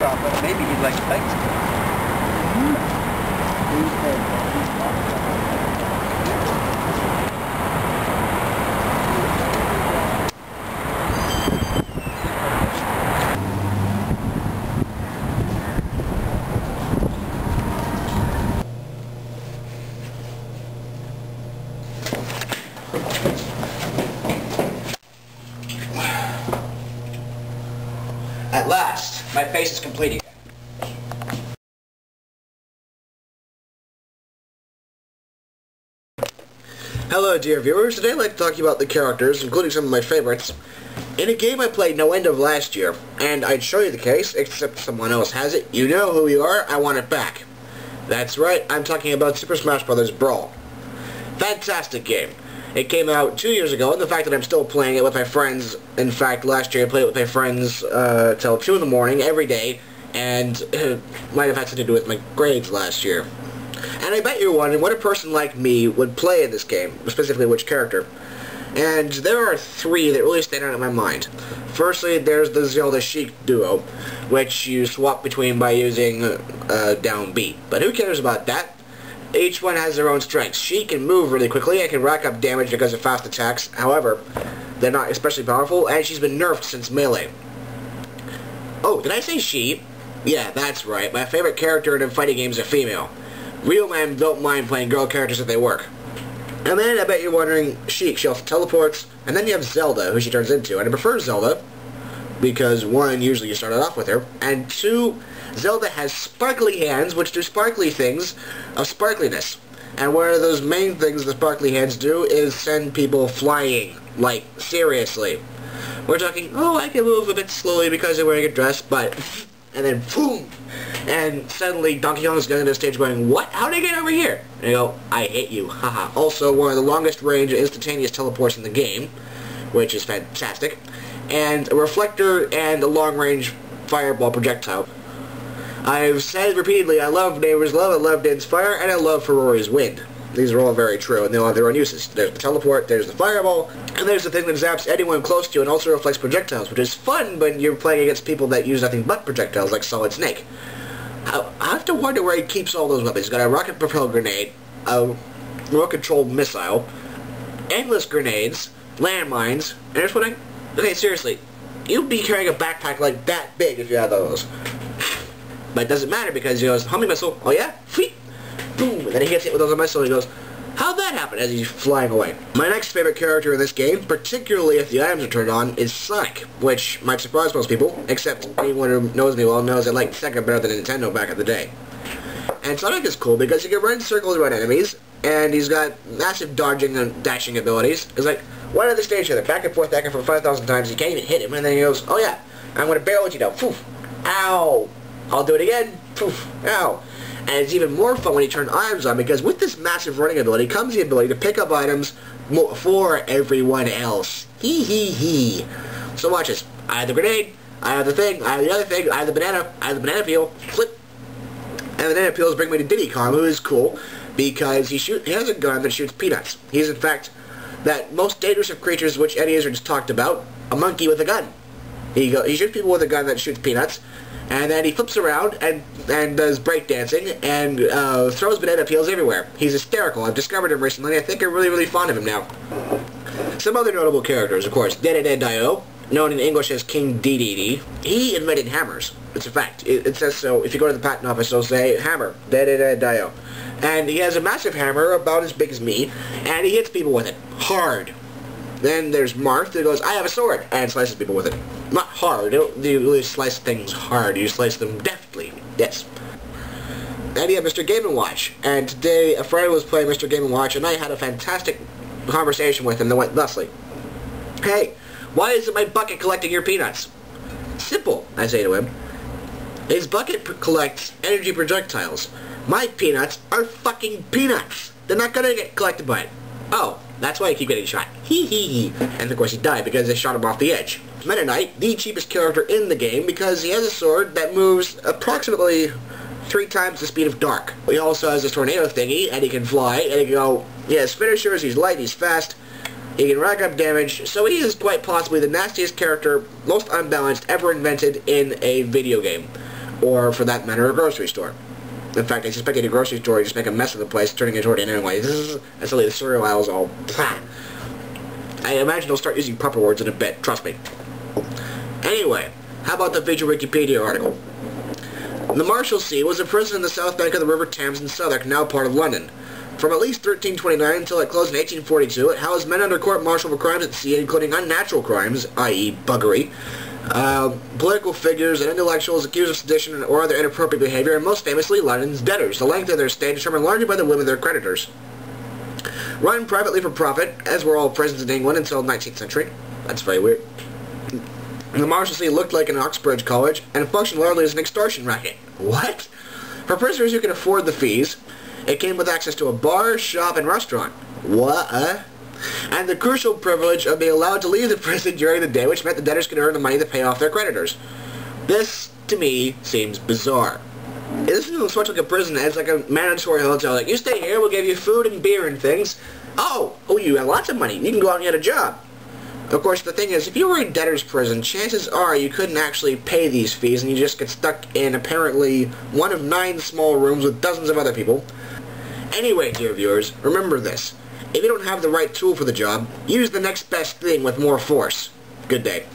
thought, but maybe he'd like spikes too. At last, my face is complete again. Hello dear viewers, today I'd like to talk to you about the characters, including some of my favorites, in a game I played no end of last year, and I'd show you the case, except someone else has it. You know who you are, I want it back. That's right, I'm talking about Super Smash Brothers Brawl. Fantastic game. It came out 2 years ago, and the fact that I'm still playing it with my friends, in fact, last year I played it with my friends till 2 in the morning, every day, and it might have had something to do with my grades last year. And I bet you're wondering what a person like me would play in this game, specifically which character. And there are three that really stand out in my mind. Firstly, there's the Zelda-Sheik duo, which you swap between by using down B. But who cares about that? Each one has their own strengths. She can move really quickly and can rack up damage because of fast attacks. However, they're not especially powerful, and she's been nerfed since Melee. Oh, did I say she? Yeah, that's right. My favorite character in fighting games is a female. Real men don't mind playing girl characters if they work. And then I bet you're wondering, Sheik, she also teleports, and then you have Zelda, who she turns into. And I prefer Zelda, because one, usually you started off with her, and two, Zelda has sparkly hands, which do sparkly things of sparkliness. And one of those main things the sparkly hands do is send people flying. Like, seriously. We're talking, oh, I can move a bit slowly because I'm wearing a dress, but... And then, boom! And suddenly Donkey Kong's going to the stage going, what? How did I get over here? And you go, I hate you, haha. Also, one of the longest range instantaneous teleports in the game, which is fantastic. And a reflector and a long-range fireball projectile. I've said repeatedly, I love Nayru's love, I love Din's fire, and I love Ferrari's wind. These are all very true, and they all have their own uses. There's the teleport, there's the fireball, and there's the thing that zaps anyone close to you and also reflects projectiles, which is fun when you're playing against people that use nothing but projectiles, like Solid Snake. I have to wonder where he keeps all those weapons. He's got a rocket-propelled grenade, a remote-controlled missile, endless grenades, landmines, and here's what I... Okay, seriously, you'd be carrying a backpack like that big if you had those. But it doesn't matter because he goes, homing missile, oh yeah? Feet! Boom! And then he gets hit with those missile and he goes, how'd that happen? As he's flying away. My next favorite character in this game, particularly if the items are turned on, is Sonic, which might surprise most people, except anyone who knows me well knows I liked Sega better than Nintendo back in the day. And Sonic is cool because he can run circles around enemies, and he's got massive dodging and dashing abilities. It's like, why did they stay each other? Back and forth 5,000 times, you can't even hit him, and then he goes, oh yeah, I'm going to barrel at you now. Poof! Ow! I'll do it again. Poof! Ow! And it's even more fun when you turn items on, because with this massive running ability comes the ability to pick up items for everyone else. Hee hee hee. So watch this. I have the grenade, I have the thing, I have the other thing, I have the banana peel, flip. And the banana peels bring me to Diddy Kong, who is cool, because he has a gun that shoots peanuts. He's in fact that most dangerous of creatures which Eddie Izzard just talked about, a monkey with a gun. He shoots people with a gun that shoots peanuts, and then he flips around and does breakdancing and throws banana peels everywhere. He's hysterical. I've discovered him recently. I think I'm really, really fond of him now. Some other notable characters, of course. Debtor, known in English as King DDD. He invented hammers. It's a fact. It says so. If you go to the patent office, they'll say, hammer, Debtor. And he has a massive hammer about as big as me, and he hits people with it. Hard. Then there's Marth that goes, I have a sword, and slices people with it. Not hard. You don't really slice things hard. You slice them deftly. Yes. And you have Mr. Game & Watch. And today, a friend was playing Mr. Game & Watch, and I had a fantastic conversation with him that went thusly. Hey, why isn't my bucket collecting your peanuts? Simple, I say to him. His bucket collects energy projectiles. My peanuts are fucking peanuts. They're not gonna get collected by it. Oh, that's why I keep getting shot. Hee hee hee. And of course he died because they shot him off the edge. Meta Knight, the cheapest character in the game because he has a sword that moves approximately 3 times the speed of Dark. He also has this tornado thingy, and he can fly, and he can go, he has finishers, he's light, he's fast, he can rack up damage, so he is quite possibly the nastiest character, most unbalanced, ever invented in a video game. or for that matter, a grocery store. In fact, I suspect at a grocery store, you just make a mess of the place, turning it toward it anyway. And suddenly the cereal aisle's all... I imagine they'll start using proper words in a bit, trust me. Anyway, how about the feature Wikipedia article? The Marshalsea was a prison in the south bank of the River Thames in Southwark, now part of London. From at least 1329 until it closed in 1842, it housed men under court-martial for crimes at sea, including unnatural crimes, i.e. buggery, political figures and intellectuals accused of sedition or other inappropriate behavior, and most famously, London's debtors, the length of their stay determined largely by the whim of their creditors. Run privately for profit, as were all prisons in England until the 19th century. That's very weird. The Marshalsea looked like an Oxbridge college, and functioned largely as an extortion racket. What? For prisoners who could afford the fees, it came with access to a bar, shop, and restaurant. What? And the crucial privilege of being allowed to leave the prison during the day, which meant the debtors could earn the money to pay off their creditors. This, to me, seems bizarre. This isn't so much like a prison as like a mandatory hotel. Like, you stay here, we'll give you food and beer and things. Oh, you have lots of money. You can go out and get a job. Of course, the thing is, if you were in debtor's prison, chances are you couldn't actually pay these fees and you just get stuck in apparently one of 9 small rooms with dozens of other people. Anyway, dear viewers, remember this. If you don't have the right tool for the job, use the next best thing with more force. Good day.